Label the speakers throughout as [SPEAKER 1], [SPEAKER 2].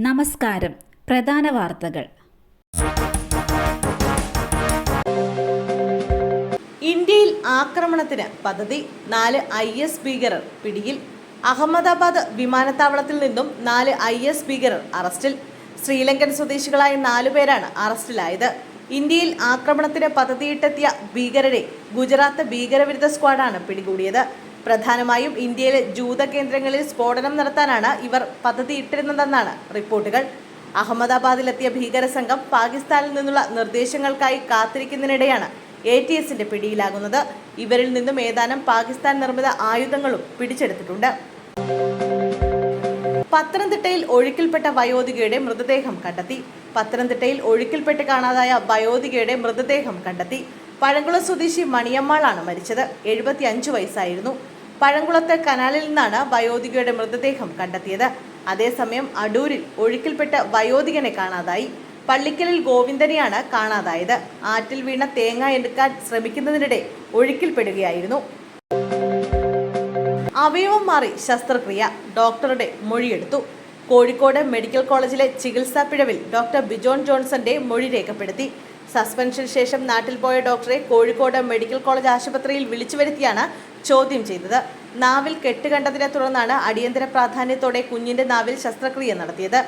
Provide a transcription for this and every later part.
[SPEAKER 1] നമസ്കാരം. പ്രധാന വാർത്തകൾ.
[SPEAKER 2] ഇന്ത്യയിൽ ആക്രമണത്തിന് പദ്ധതി. 4 IS ഭീകരർ പിടിയിൽ. അഹമ്മദാബാദ് വിമാനത്താവളത്തിൽ നിന്നും 4 IS ഭീകരർ അറസ്റ്റിൽ. ശ്രീലങ്കൻ സ്വദേശികളായ 4 പേരാണ് അറസ്റ്റിലായത്. ഇന്ത്യയിൽ ആക്രമണത്തിന് പദ്ധതിയിട്ടെത്തിയ ഭീകരരെ ഗുജറാത്ത് ഭീകരവിരുദ്ധ സ്ക്വാഡാണ് പിടികൂടിയത്. പ്രധാനമായും ഇന്ത്യയിലെ ജൂത കേന്ദ്രങ്ങളിൽ സ്ഫോടനം നടത്താനാണ് ഇവർ പദ്ധതിയിട്ടിരുന്നതെന്നാണ് റിപ്പോർട്ടുകൾ. അഹമ്മദാബാദിലെത്തിയ ഭീകര സംഘം പാകിസ്ഥാനിൽ നിന്നുള്ള നിർദ്ദേശങ്ങൾക്കായി കാത്തിരിക്കുന്നതിനിടെയാണ് ATSന്റെ പിടിയിലാകുന്നത്. ഇവരിൽ നിന്നും ഏതാനും പാകിസ്ഥാൻ നിർമ്മിത ആയുധങ്ങളും പിടിച്ചെടുത്തിട്ടുണ്ട്. പത്തനംതിട്ടയിൽ ഒഴുക്കിൽപ്പെട്ട വയോധികയുടെ മൃതദേഹം കണ്ടെത്തി. പത്തനംതിട്ടയിൽ ഒഴുക്കിൽപ്പെട്ട് കാണാതായ വയോധികയുടെ മൃതദേഹം കണ്ടെത്തി. പഴങ്കുളം സ്വദേശി മണിയമ്മാളാണ് മരിച്ചത്. 75 വയസ്സായിരുന്നു. പഴങ്കുളത്ത് കനാലിൽ നിന്നാണ് വയോധികയുടെ മൃതദേഹം കണ്ടെത്തിയത്. അതേസമയം അടൂരിൽ ഒഴുക്കിൽപ്പെട്ട് വയോധികനെ കാണാതായി. പള്ളിക്കലിൽ ഗോവിന്ദനെയാണ് കാണാതായത്. ആറ്റിൽ വീണ തേങ്ങ എടുക്കാൻ ശ്രമിക്കുന്നതിനിടെ ഒഴുക്കിൽപ്പെടുകയായിരുന്നു. അവയവം മാറി ശസ്ത്രക്രിയ. ഡോക്ടറുടെ മൊഴിയെടുത്തു. കോഴിക്കോട് മെഡിക്കൽ കോളേജിലെ ചികിത്സാ പിഴവിൽ ഡോക്ടർ ബിജോൺ ജോൺസന്റെ മൊഴി രേഖപ്പെടുത്തി. സസ്പെൻഷന് ശേഷം നാട്ടിൽ പോയ ഡോക്ടറെ കോഴിക്കോട് മെഡിക്കൽ കോളേജ് ആശുപത്രിയിൽ വിളിച്ചു വരുത്തിയാണ് ചോദ്യം ചെയ്തത്. നാവിൽ കെട്ടുകണ്ടതിനെ തുടർന്നാണ് അടിയന്തര പ്രാധാന്യത്തോടെ കുഞ്ഞിന്റെ നാവിൽ ശസ്ത്രക്രിയ നടത്തിയത്.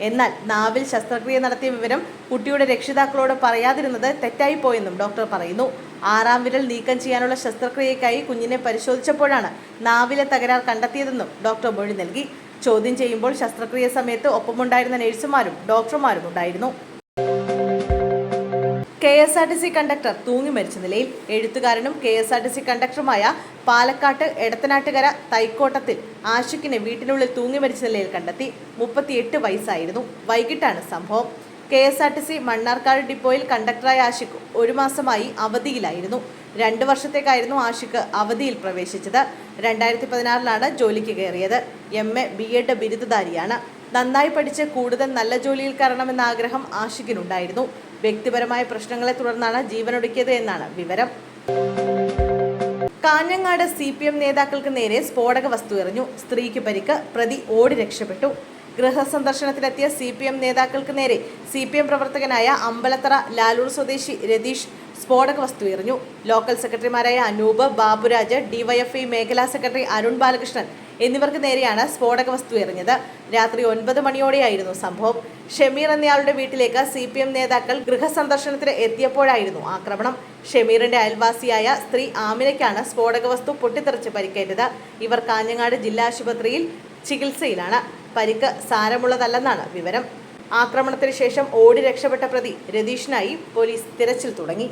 [SPEAKER 2] എന്നാൽ നാവിൽ ശസ്ത്രക്രിയ നടത്തിയ വിവരം കുട്ടിയുടെ രക്ഷിതാക്കളോട് പറയാതിരുന്നത് തെറ്റായി പോയെന്നും ഡോക്ടർ പറയുന്നു. 6ാം വിരൽ നീക്കം ചെയ്യാനുള്ള ശസ്ത്രക്രിയയ്ക്കായി കുഞ്ഞിനെ പരിശോധിച്ചപ്പോഴാണ് നാവിലെ തകരാർ കണ്ടെത്തിയതെന്നും ഡോക്ടർ മൊഴി നൽകി. ചോദ്യം ചെയ്യുമ്പോൾ ശസ്ത്രക്രിയ സമയത്ത് ഒപ്പമുണ്ടായിരുന്ന നഴ്സുമാരും ഡോക്ടർമാരും ഉണ്ടായിരുന്നു. KSRTC കണ്ടക്ടർ തൂങ്ങി മരിച്ച നിലയിൽ. എഴുത്തുകാരനും KSRTC കണ്ടക്ടറുമായ പാലക്കാട്ട് എടത്തനാട്ടുകര തൈക്കോട്ടത്തിൽ ആഷിഖിനെ വീട്ടിനുള്ളിൽ തൂങ്ങി മരിച്ച നിലയിൽ കണ്ടെത്തി. 38 വയസ്സായിരുന്നു. വൈകിട്ടാണ് സംഭവം. KSRTC മണ്ണാർക്കാട് ഡിപ്പോയിൽ കണ്ടക്ടറായ ആഷിഖ് 1 മാസമായി അവധിയിലായിരുന്നു. 2 വർഷത്തേക്കായിരുന്നു ആഷിഖ് അവധിയിൽ പ്രവേശിച്ചത്. 2016 ജോലിക്ക് കയറിയത്. MA B.Ed ബിരുദധാരിയാണ്. നന്നായി പഠിച്ച് കൂടുതൽ നല്ല ജോലിയിൽ കയറണമെന്ന ആഗ്രഹം ആഷിഖിനുണ്ടായിരുന്നു. വ്യക്തിപരമായ പ്രശ്നങ്ങളെ തുടർന്നാണ് ജീവനൊടുക്കിയത് എന്നാണ് വിവരം. കാഞ്ഞങ്ങാട് CPM നേതാക്കൾക്ക് നേരെ സ്ഫോടക വസ്തു എറിഞ്ഞു. സ്ത്രീക്ക് പരിക്ക്. പ്രതി ഓടി രക്ഷപ്പെട്ടു. ഗൃഹസന്ദർശനത്തിനെത്തിയ CPM നേതാക്കൾക്ക് നേരെ CPM പ്രവർത്തകനായ അമ്പലത്തറ ലാലൂർ സ്വദേശി രതീഷ് സ്ഫോടക വസ്തു എറിഞ്ഞു. ലോക്കൽ സെക്രട്ടറിമാരായ അനൂപ്, ബാബുരാജ്, DYFI മേഖലാ സെക്രട്ടറി അരുൺ ബാലകൃഷ്ണൻ എന്നിവർക്ക് നേരെയാണ് സ്ഫോടക വസ്തു എറിഞ്ഞത്. രാത്രി 9 മണിയോടെയായിരുന്നു സംഭവം. ഷമീർ എന്നയാളുടെ വീട്ടിലേക്ക് CPM നേതാക്കൾ ഗൃഹസന്ദർശനത്തിന് എത്തിയപ്പോഴായിരുന്നു ആക്രമണം. ഷമീറിന്റെ അയൽവാസിയായ സ്ത്രീ ആമിനയ്ക്കാണ് സ്ഫോടക വസ്തു പൊട്ടിത്തെറിച്ച് പരിക്കേറ്റത്. ഇവർ കാഞ്ഞങ്ങാട് ജില്ലാ ആശുപത്രിയിൽ ചികിത്സയിലാണ്. പരിക്ക് സാരമുള്ളതല്ലെന്നാണ് വിവരം. ആക്രമണത്തിന് ശേഷം ഓടി രക്ഷപ്പെട്ട പ്രതി രതീഷിനായി പോലീസ് തിരച്ചിൽ തുടങ്ങി.